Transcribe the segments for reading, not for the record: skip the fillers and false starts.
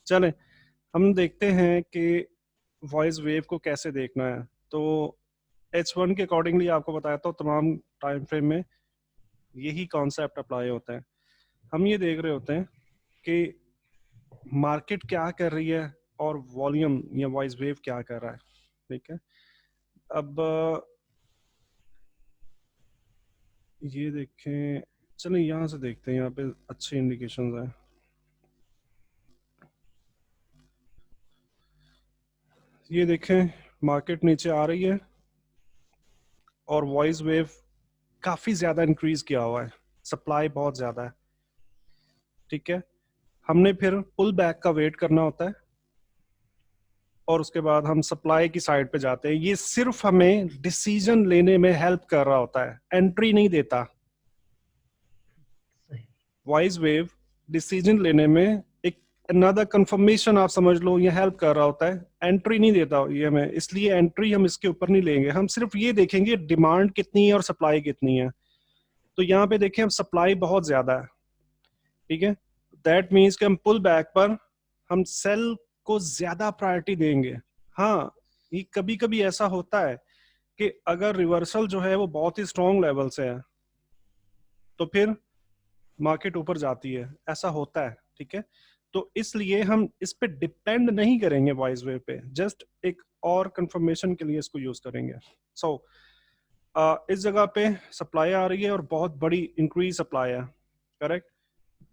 चलें हम देखते हैं कि वॉइस वेव को कैसे देखना है। तो H1 के अकॉर्डिंगली आपको बताया तो तमाम टाइम फ्रेम में यही कॉन्सेप्ट अप्लाई होता है। हम ये देख रहे होते हैं कि मार्केट क्या कर रही है और वॉल्यूम या वॉइस वेव क्या कर रहा है। ठीक है, अब ये देखें, चलें यहाँ से देखते हैं, यहाँ पे अच्छे इंडिकेशंस हैं। ये देखें, मार्केट नीचे आ रही है और वॉइस वेव काफी ज्यादा इंक्रीज किया हुआ है, सप्लाई बहुत ज्यादा है। ठीक है, हमने फिर पुल बैक का वेट करना होता है और उसके बाद हम सप्लाई की साइड पे जाते हैं। ये सिर्फ हमें डिसीजन लेने में हेल्प कर रहा होता है, एंट्री नहीं देता। सही। वॉइस वेव डिसीजन लेने में एक अनदर कंफर्मेशन आप समझ लो, ये हेल्प कर रहा होता है, एंट्री नहीं देता ये हमें, इसलिए एंट्री हम इसके ऊपर नहीं लेंगे। हम सिर्फ ये देखेंगे डिमांड कितनी है और सप्लाई कितनी है। तो यहाँ पे देखें, हम सप्लाई बहुत ज्यादा है। ठीक है, दैट मीन्स कि हम पुल बैक पर हम सेल को ज्यादा प्रायोरिटी देंगे। हाँ, ये कभी कभी ऐसा होता है कि अगर रिवर्सल जो है वो बहुत ही स्ट्रॉन्ग लेवल से है तो फिर मार्केट ऊपर जाती है, ऐसा होता है। ठीक है, तो इसलिए हम इस पे डिपेंड नहीं करेंगे वॉइस वेव पे, जस्ट एक और कंफर्मेशन के लिए इसको यूज करेंगे। सो इस जगह पे सप्लाई आ रही है और बहुत बड़ी इंक्रीज सप्लाई है, करेक्ट।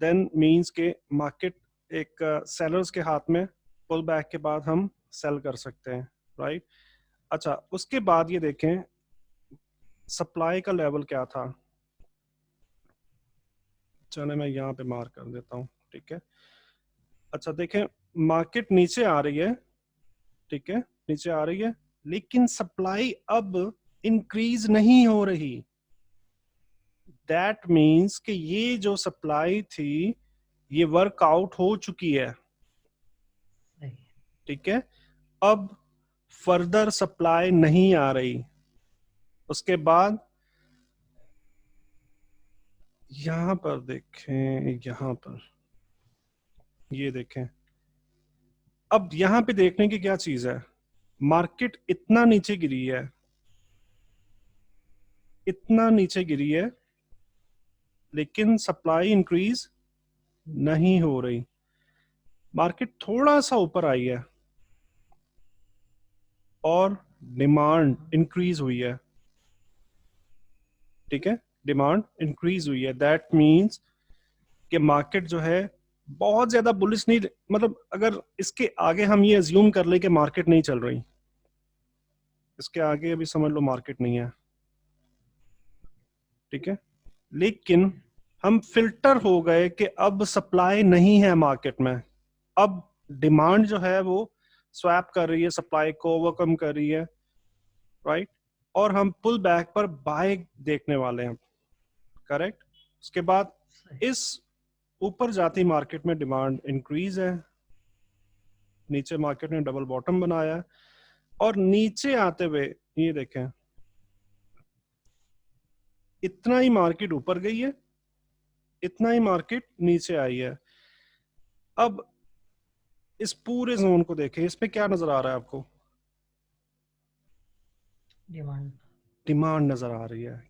देन मीन्स के मार्केट एक सेलर्स के हाथ में, पुल बैक के बाद हम सेल कर सकते हैं, राइट। अच्छा, उसके बाद ये देखें सप्लाई का लेवल क्या था। चले मैं यहाँ पे मार्क कर देता हूँ। ठीक है, अच्छा देखें, मार्केट नीचे आ रही है। ठीक है, नीचे आ रही है लेकिन सप्लाई अब इंक्रीज नहीं हो रही। दैट मीन्स कि ये जो सप्लाई थी ये वर्कआउट हो चुकी है। सही। ठीक है, अब फर्दर सप्लाई नहीं आ रही। उसके बाद यहां पर देखें, यहां पर ये देखें, अब यहां पे देखने की क्या चीज है। मार्केट इतना नीचे गिरी है, इतना नीचे गिरी है, लेकिन सप्लाई इंक्रीज नहीं हो रही। मार्केट थोड़ा सा ऊपर आई है और डिमांड इंक्रीज हुई है। ठीक है, डिमांड इंक्रीज हुई है, दैट मींस कि मार्केट जो है बहुत ज्यादा बुलिश नहीं, मतलब अगर इसके आगे हम ये अज्यूम कर ले कि मार्केट नहीं चल रही, इसके आगे अभी समझ लो मार्केट नहीं है। ठीक है, लेकिन हम फिल्टर हो गए कि अब सप्लाई नहीं है मार्केट में, अब डिमांड जो है वो स्वैप कर रही है, सप्लाई को ओवरकम कर रही है, राइट। और हम पुल बैक पर बाय देखने वाले हैं, करेक्ट। उसके बाद सही। इस ऊपर जाती मार्केट में डिमांड इंक्रीज है, नीचे मार्केट ने डबल बॉटम बनाया है और नीचे आते हुए ये देखें, इतना ही मार्केट ऊपर गई है, इतना ही मार्केट नीचे आई है। अब इस पूरे जोन को देखें, इस पे क्या नजर आ रहा है आपको। डिमांड। डिमांड नजर आ रही है।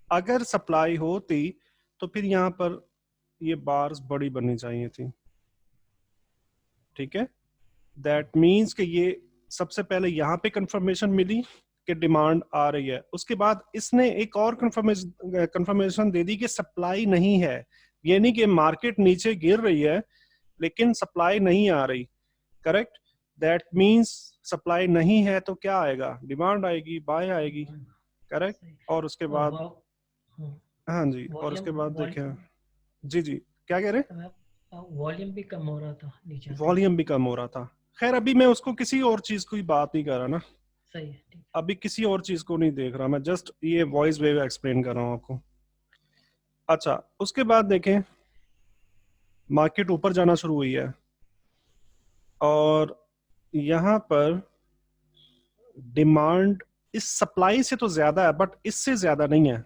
अगर सप्लाई होती तो फिर यहां पर ये बार्स बड़ी बननी चाहिए थी। ठीक है, दैट मीन्स कि ये सबसे पहले यहाँ पे कंफर्मेशन मिली कि डिमांड आ रही है, उसके बाद इसने एक और कंफर्मेशन दे दी कि सप्लाई नहीं है। ये नहीं कि मार्केट नीचे गिर रही है लेकिन सप्लाई नहीं आ रही, करेक्ट। दैट मीन्स सप्लाई नहीं है तो क्या आएगा, डिमांड आएगी, बाय आएगी, डिमांड। करेक्ट। सही। और उसके और बाद हाँ जी, और उसके वॉल्यूम बाद देखें, वॉल्यूम जी जी, क्या कह रहे। वॉल्यूम भी कम हो रहा था नीचे आते आते। वॉल्यूम भी कम हो रहा था। खैर अभी मैं उसको किसी और चीज की बात नहीं कर रहा ना, सही है। ठीक अभी किसी और चीज को नहीं देख रहा मैं, जस्ट ये वॉइस वेव एक्सप्लेन कर रहा हूँ आपको। अच्छा, उसके बाद देखें, मार्केट ऊपर जाना शुरू हुई है और यहाँ पर डिमांड इस सप्लाई से तो ज्यादा है बट इससे ज्यादा नहीं है,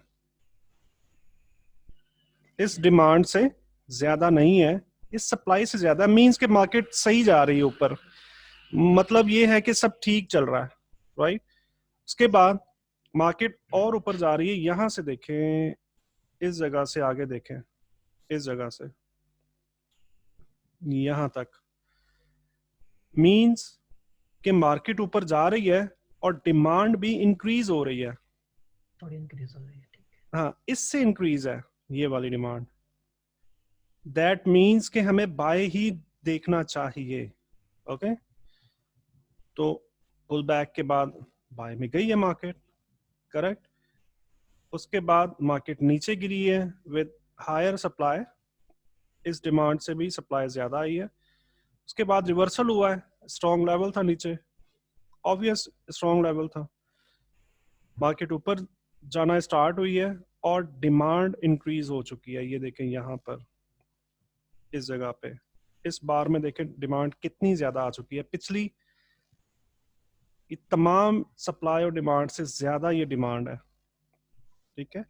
इस है। डिमांड से ज्यादा नहीं है, इस सप्लाई से ज्यादा, मींस के मार्केट सही जा रही है ऊपर, मतलब ये है कि सब ठीक चल रहा है, राइट। उसके बाद मार्केट और ऊपर जा रही है, यहां से देखें, इस जगह से आगे देखें, इस जगह से यहां तक, मींस कि मार्केट ऊपर जा रही है और डिमांड भी इंक्रीज हो रही है। थोड़ी इंक्रीज हो रही है, ठीक है। हाँ, इससे इंक्रीज है ये वाली डिमांड। दैट मीन्स कि हमें बाय ही देखना चाहिए। ओके, तो पुल बैक के बाद बाय में गई है मार्केट, करेक्ट। उसके बाद मार्केट नीचे गिरी है विद हायर सप्लाई, इस डिमांड से भी सप्लाई ज्यादा आई है। उसके बाद रिवर्सल हुआ है, स्ट्रॉन्ग लेवल था नीचे, ऑब्वियस स्ट्रॉन्ग लेवल था, मार्केट ऊपर जाना स्टार्ट हुई है और डिमांड इंक्रीज हो चुकी है। ये देखें यहाँ पर, इस जगह पे, इस बार में देखें डिमांड कितनी ज्यादा आ चुकी है, पिछली तमाम सप्लाई और डिमांड से ज्यादा ये डिमांड है, ठीक है।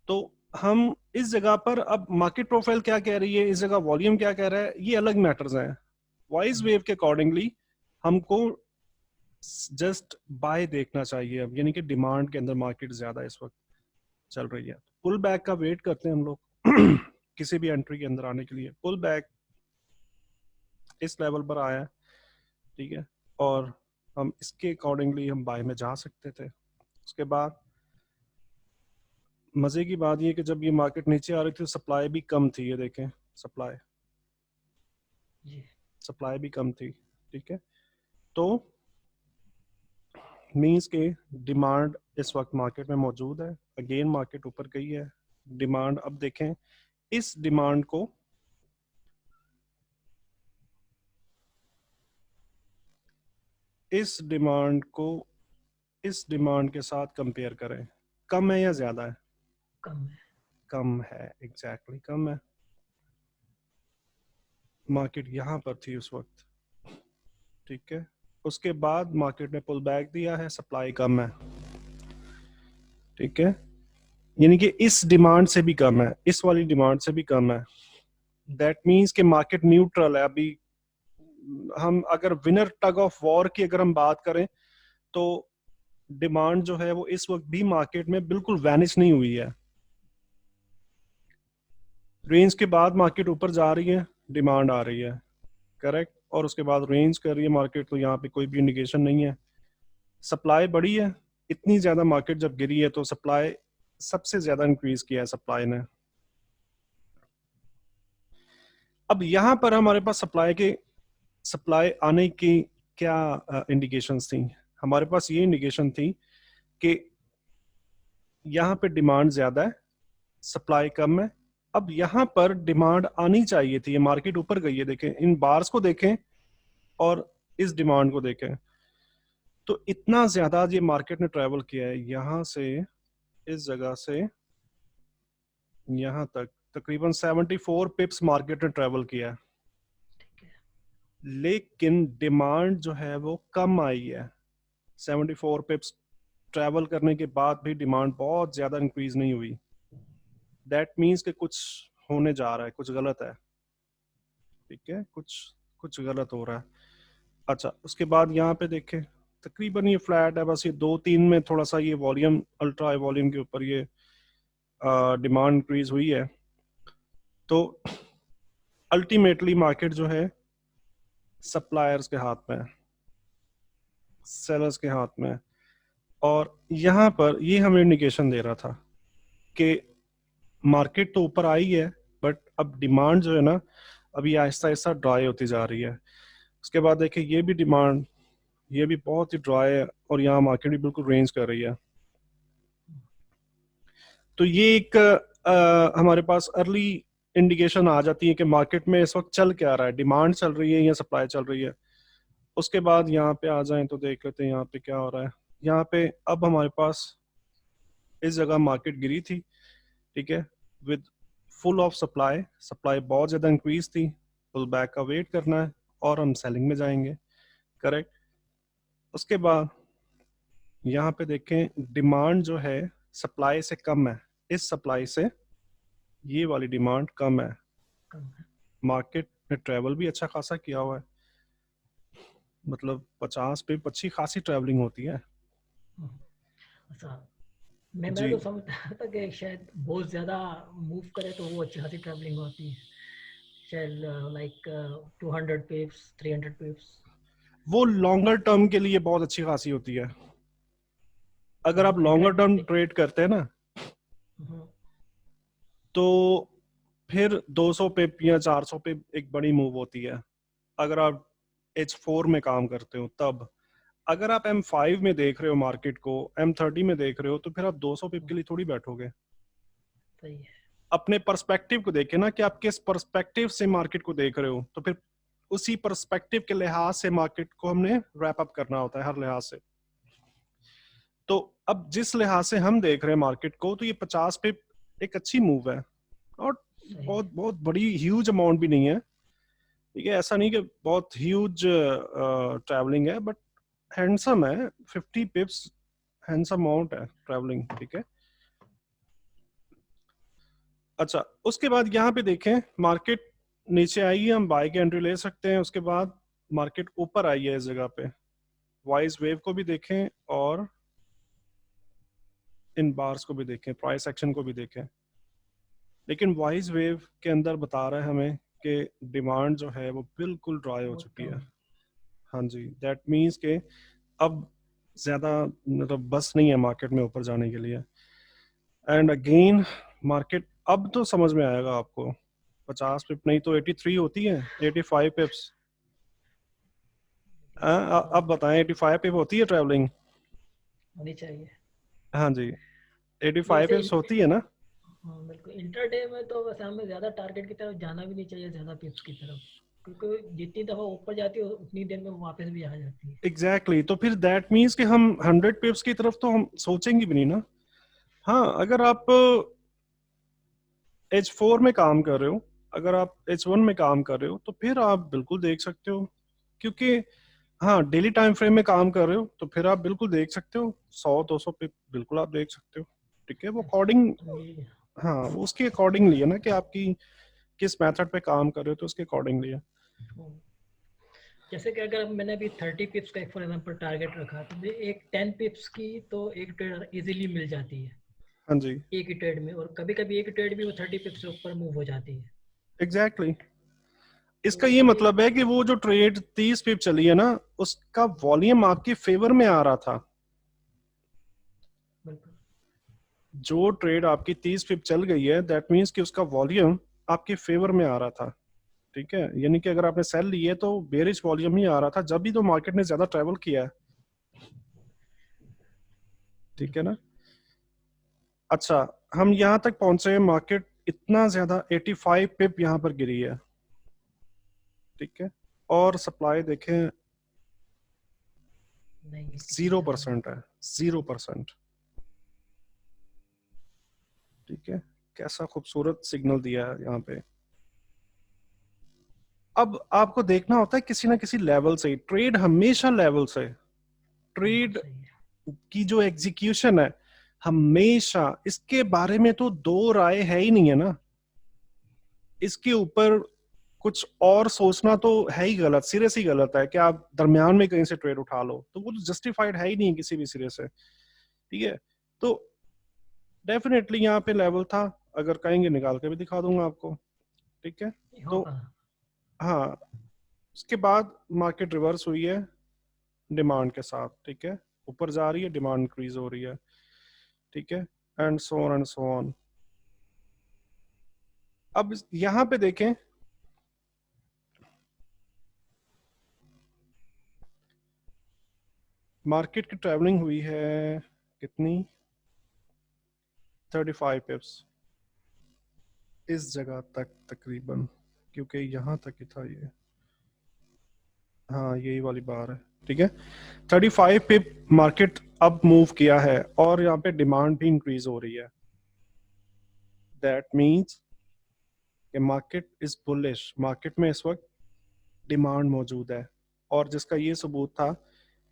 तो हम इस जगह पर अब मार्केट प्रोफाइल क्या कह रही है, इस जगह वॉल्यूम क्या कह रहा है, ये अलग मैटर्स हैं। वॉइस वेव के अकॉर्डिंगली हमको जस्ट बाय देखना चाहिए अब, यानी कि डिमांड के अंदर मार्केट ज्यादा इस वक्त चल रही है। पुल बैक का वेट करते हैं हम लोग किसी भी एंट्री के अंदर आने के लिए। पुल बैक इस लेवल पर आया, ठीक है, और हम इसके अकॉर्डिंगली हम बाय में जा सकते थे। उसके बाद मजे की बात ये कि जब ये मार्केट नीचे आ रही थी सप्लाई भी कम थी, ये देखें सप्लाई जी सप्लाई भी कम थी, ठीक है। तो मींस के डिमांड इस वक्त मार्केट में मौजूद है, अगेन मार्केट ऊपर गई है, डिमांड अब देखें, इस डिमांड को इस डिमांड के साथ कंपेयर करें, कम है या ज्यादा है? कम है। कम है, एग्जैक्टली कम है। मार्केट यहां पर थी उस वक्त, ठीक है। उसके बाद मार्केट ने पुल बैक दिया है, सप्लाई कम है, ठीक है, यानी कि इस डिमांड से भी कम है, इस वाली डिमांड से भी कम है। दैट मीन्स कि मार्केट न्यूट्रल है अभी। हम अगर विनर टग ऑफ वॉर की अगर हम बात करें तो डिमांड जो है वो इस वक्त भी मार्केट में बिल्कुल वैनिश नहीं हुई है। रेंज के बाद मार्केट ऊपर जा रही है, डिमांड आ रही है, करेक्ट, और उसके बाद रेंज कर रही है मार्केट, तो यहाँ पे कोई भी इंडिकेशन नहीं है। सप्लाई बढ़ी है, इतनी ज्यादा मार्केट जब गिरी है तो सप्लाई सबसे ज्यादा इंक्रीज किया है सप्लाई ने। अब यहाँ पर हमारे पास सप्लाई आने की क्या इंडिकेशंस थी? हमारे पास ये इंडिकेशन थी कि यहाँ पे डिमांड ज्यादा है, सप्लाई कम है। अब यहाँ पर डिमांड आनी चाहिए थी, ये मार्केट ऊपर गई है, देखें इन बार्स को देखें और इस डिमांड को देखें, तो इतना ज्यादा ये मार्केट ने ट्रेवल किया है, यहाँ से इस जगह से यहाँ तक तकरीबन 74 पिप्स मार्केट ने ट्रेवल किया है, ठीक है। लेकिन डिमांड जो है वो कम आई है। 74 पिप्स ट्रेवल करने के बाद भी डिमांड बहुत ज्यादा इंक्रीज नहीं हुई। दैट मीन्स कि कुछ होने जा रहा है, कुछ गलत है, ठीक है, कुछ कुछ गलत हो रहा है। अच्छा, उसके बाद यहाँ पे देखें तकरीबन ये फ्लैट है, बस ये 2-3 में थोड़ा सा ये वॉल्यूम, अल्ट्रा हाई वॉल्यूम के ऊपर ये डिमांड इंक्रीज हुई है। तो अल्टीमेटली मार्केट जो है सप्लायर्स के हाथ में है, सेलर्स के हाथ में है। और यहाँ पर ये हमें इंडिकेशन दे रहा था कि मार्केट तो ऊपर आई है, बट अब डिमांड जो है ना अभी आहिस्ता आहिस्ता ड्राई होती जा रही है। उसके बाद देखिए ये भी डिमांड, ये भी बहुत ही ड्राई है और यहाँ मार्केट भी बिल्कुल रेंज कर रही है। तो ये एक हमारे पास अर्ली इंडिकेशन आ जाती है कि मार्केट में इस वक्त चल क्या रहा है, डिमांड चल रही है या सप्लाई चल रही है। उसके बाद यहाँ पे आ जाएं तो देख लेते हैं यहाँ पे क्या हो रहा है। यहाँ पे अब हमारे पास इस जगह मार्केट गिरी थी, ठीक है, with full of supply, supply बहुत ज़्यादा इंक्रीज थी, पुल बैक का वेट करना है और हम सेलिंग में जाएंगे, करेक्ट। उसके बाद यहाँ पे देखें डिमांड जो है सप्लाई से कम है, इस सप्लाई से ये वाली डिमांड कम है, कम है। मार्केट ने ट्रेवल भी अच्छा खासा किया हुआ है, मतलब 50 पे अच्छी खासी ट्रैवलिंग होती है। अच्छा, मैं जी तो समझता था कि शायद बहुत ज़्यादा मूव करे तो वो अच्छी खासी ट्रैवलिंग होती है, शायद लाइक 200 पिप्स 300 पिप्स। वो लॉन्गर टर्म के लिए बहुत अच्छी खासी होती है। अगर आप लॉन्गर टर्म इंट्राडे। ट्रेड करते हैं ना, तो फिर 200 पिप या 400 पिप एक बड़ी मूव होती है। अगर आप H4 में काम करते हो तब। अगर आप M5 में देख रहे हो मार्केट को, M30 में देख रहे हो, तो फिर आप 200 पिप के लिए थोड़ी बैठोगे। सही है। अपने पर्सपेक्टिव को देखे ना कि आप किस पर्सपेक्टिव से मार्केट को देख रहे हो, तो फिर उसी पर्सपेक्टिव के लिहाज से मार्केट को हमने रैप अप करना होता है हर लिहाज से। तो अब जिस लिहाज से हम देख रहे हैं मार्केट को, तो ये 50 पिप एक अच्छी मूव है, और सही है। बहुत बहुत बड़ी ह्यूज अमाउंट भी नहीं है। ठीक है, ऐसा नहीं कि बहुत ह्यूज ट्रैवलिंग है, बट हैंडसम है। 50 पिप्स हैंडसम अमाउंट है ट्रैवलिंग। ठीक है, अच्छा, उसके बाद यहाँ पे देखें मार्केट नीचे आई है, हम बाय की एंट्री ले सकते हैं। उसके बाद मार्केट ऊपर आई है इस जगह पे। वाइज वेव को भी देखें और इन बार्स को भी देखें, प्राइस एक्शन को भी देखें। लेकिन वाइज वेव के अंदर बता रहा है हमें कि डिमांड जो है वो बिल्कुल ड्राई हो बहुत चुकी है। कम। हाँ जी, दैट मीन्स के अब ज्यादा मतलब बस नहीं है मार्केट में ऊपर जाने के लिए। एंड अगेन मार्केट अब तो समझ में आएगा आपको, 50 पिप नहीं तो 83 होती है, 85 पिप्स। अब बताएं, 85 पिप होती है ट्रैवलिंग? होनी चाहिए। हाँ जी, 85 वैसे पिप्स होती है ना। हाँ बिल्कुल, इंटरडे में तो वैसे हमें ज़्यादा टारगेट की तरफ जाना भी नहीं चाहिए, ज़्यादा पिप्स की तरफ, क्योंकि जितनी दफ़ा ऊपर जाती है उतनी देर में वापस भी आ जाती है। Exactly exactly. तो फिर दैट मीन्स कि हम 100 पिप्स की तरफ तो हम सोचेंगे भी नहीं ना। हाँ, अगर आप H4 में काम कर रहे हो, अगर आप H1 में काम कर रहे हो, तो फिर आप बिल्कुल देख सकते हो। क्योंकि हाँ, डेली टाइम फ्रेम में काम कर रहे हो तो फिर आप बिल्कुल देख सकते हो, 100-200 पे बिल्कुल आप देख सकते हो। ठीक है, वो अकॉर्डिंग, तो ये हाँ वो उसके अकॉर्डिंगली है ना कि आपकी किस मेथड पे काम कर रहे हो, तो उसके अकॉर्डिंगली है। हाँ, जैसे कि अगर मैंने अभी 30 पिप्स का एक फॉर एग्जांपल टारगेट रखा, तो मुझे एक 10 पिप्स की तो एक ट्रेड इजीली मिल जाती है हाँ जी, एक ही ट्रेड में, और कभी कभी एक ट्रेड भी वो 30 पिप्स से ऊपर मूव हो जाती है। Exactly exactly. इसका तो ये ये मतलब है कि वो जो ट्रेड 30 पिप चली है ना, उसका वॉल्यूम आपके फेवर में आ रहा था। बिल्कुल। जो ट्रेड आपकी 30 पिप चल गई है, दैट मीन्स कि उसका वॉल्यूम आपके फेवर में आ रहा था। ठीक है, यानी कि अगर आपने सेल ली है तो बेरिश वॉल्यूम ही आ रहा था, जब भी तो मार्केट ने ज्यादा ट्रेवल किया है। ठीक है बिल्कुल। ना। अच्छा, हम यहाँ तक पहुंचे, मार्केट इतना ज्यादा 85 पिप यहाँ पर गिरी है। ठीक है, और सप्लाई देखें नहीं कितनी ज़्यादा है। 0% है, 0%। ठीक है, कैसा खूबसूरत सिग्नल दिया है यहाँ पे। अब आपको देखना होता है किसी ना किसी लेवल से, ट्रेड हमेशा लेवल से, बिल्कुल ट्रेड सही है। की जो एग्जीक्यूशन है हमेशा, इसके बारे में तो दो राय है ही नहीं है ना। इसके ऊपर कुछ और सोचना तो है ही गलत, सिरे से ही गलत है कि आप दरमियान में कहीं से ट्रेड उठा लो, तो वो तो जस्टिफाइड है ही नहीं किसी भी सिरे से। ठीक है, तो डेफिनेटली यहाँ पे लेवल था, अगर कहेंगे निकाल के भी दिखा दूंगा आपको। ठीक है, ये तो होगा। हाँ, उसके बाद मार्केट रिवर्स हुई है डिमांड के साथ। ठीक है, ऊपर जा रही है, डिमांड इंक्रीज हो रही है। ठीक है, and so on and so on. अब यहाँ पे देखें, मार्केट की ट्रेवलिंग हुई है कितनी, 35 पिप्स इस जगह तक तकरीबन, क्योंकि यहाँ तक ही था ये। हाँ, यही वाली बार है। ठीक है, 35 पिप मार्केट अब मूव किया है, और यहाँ पे डिमांड भी इंक्रीज हो रही है। दैट मीन्स कि मार्केट इज बुलिश, मार्केट में इस वक्त डिमांड मौजूद है। और जिसका ये सबूत था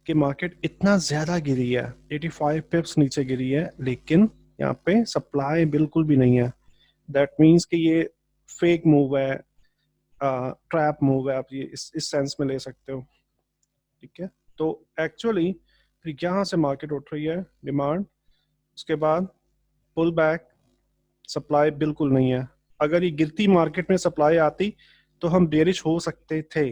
कि मार्केट इतना ज्यादा गिरी है, 85 पिप्स नीचे गिरी है, लेकिन यहाँ पे सप्लाई बिल्कुल भी नहीं है। दैट मीन्स कि ये फेक मूव है, ट्रैप मूव है, आप ये इस सेंस में ले सकते हो, ठीक है। तो एक्चुअली फिर यहाँ से मार्केट उठ रही है, डिमांड, उसके बाद पुल बैक, सप्लाई बिल्कुल नहीं है। अगर ये गिरती मार्केट में सप्लाई आती तो हम बेरिश हो सकते थे।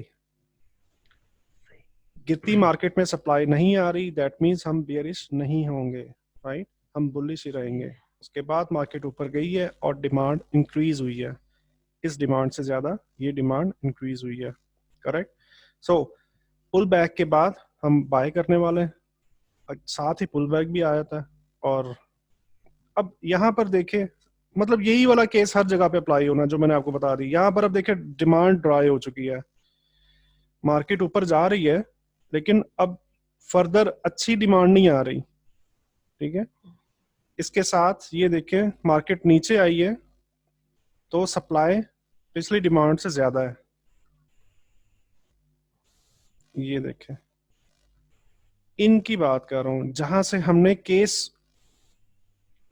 गिरती मार्केट में सप्लाई नहीं आ रही, दैट मीन्स हम बेरिश नहीं होंगे, राइट, हम बुलिश ही रहेंगे। उसके बाद मार्केट ऊपर गई है और डिमांड इंक्रीज हुई है, इस डिमांड से ज्यादा ये डिमांड इंक्रीज हुई है, करेक्ट। सो पुल बैक के बाद हम बाय करने वाले हैं, साथ ही पुल बैक भी आया था। और अब यहाँ पर देखें, मतलब यही वाला केस हर जगह पे अप्लाई होना जो मैंने आपको बता दी। यहाँ पर अब देखें डिमांड ड्राई हो चुकी है, मार्केट ऊपर जा रही है लेकिन अब फर्दर अच्छी डिमांड नहीं आ रही, ठीक है। इसके साथ ये देखें मार्केट नीचे आई है तो सप्लाई पिछली डिमांड से ज्यादा है, ये देखें, इनकी बात कर रहा हूं जहां से हमने केस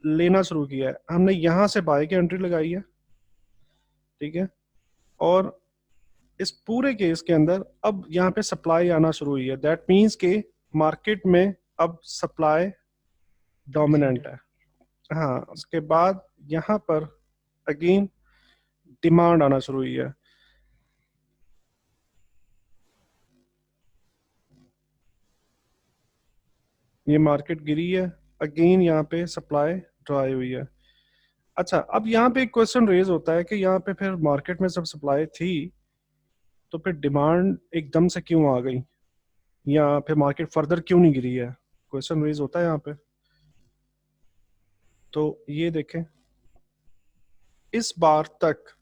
लेना शुरू किया है। हमने यहां से बाय की एंट्री लगाई है, ठीक है, और इस पूरे केस के अंदर अब यहाँ पे सप्लाई आना शुरू हुई है, दैट मीन्स के मार्केट में अब सप्लाई डोमिनेंट है। हाँ, उसके बाद यहाँ पर अगेन डिमांड आना शुरू हुई है। ये मार्केट गिरी है, अगेन यहाँ पे सप्लाई ड्राई हुई है। अच्छा, अब यहाँ पे एक क्वेश्चन रेज होता है कि यहाँ पे फिर मार्केट में जब सप्लाई थी तो फिर डिमांड एकदम से क्यों आ गई, या फिर मार्केट फर्दर क्यों नहीं गिरी है, क्वेश्चन रेज होता है यहाँ पे। तो ये देखें, इस बार तक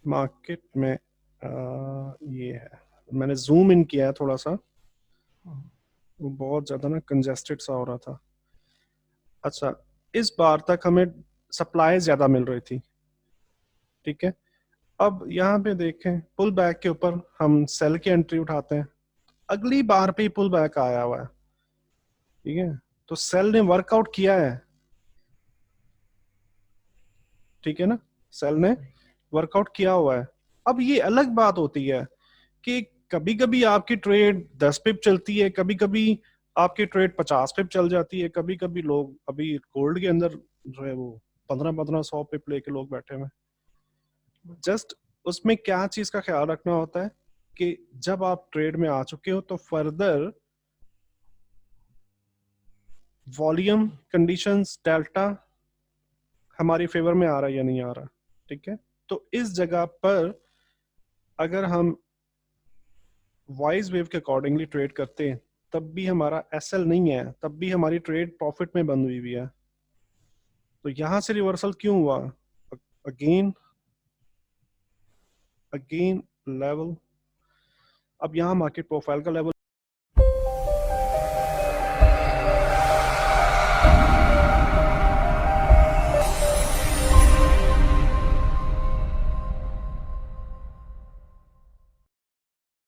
मार्केट में ये है, मैंने जूम इन किया है थोड़ा सा, वो बहुत ज्यादा ना कंजेस्टेड सा हो रहा था। अच्छा, इस बार तक हमें सप्लाई ज्यादा मिल रही थी, ठीक है। अब यहाँ पे देखें पुल बैक के ऊपर हम सेल की एंट्री उठाते हैं, अगली बार पे पुल बैक आया हुआ है, ठीक है, तो सेल ने वर्कआउट किया है, ठीक है ना, सेल ने वर्कआउट किया हुआ है। अब ये अलग बात होती है कि कभी कभी आपकी ट्रेड 10 पिप चलती है, कभी कभी आपकी ट्रेड 50 पिप चल जाती है, कभी कभी लोग अभी गोल्ड के अंदर जो है वो 15-15 100 पिप लेके लोग बैठे हुए हैं। जस्ट उसमें क्या चीज का ख्याल रखना होता है कि जब आप ट्रेड में आ चुके हो तो फर्दर वॉल्यूम कंडीशंस डेल्टा हमारी फेवर में आ रहा है या नहीं आ रहा, ठीक है। तो इस जगह पर अगर हम वाइज वेव के अकॉर्डिंगली ट्रेड करते हैं तब भी हमारा एसएल नहीं है, तब भी हमारी ट्रेड प्रॉफिट में बंद हुई हुई है। तो यहां से रिवर्सल क्यों हुआ, अगेन लेवल, अब यहाँ मार्केट प्रोफाइल का लेवल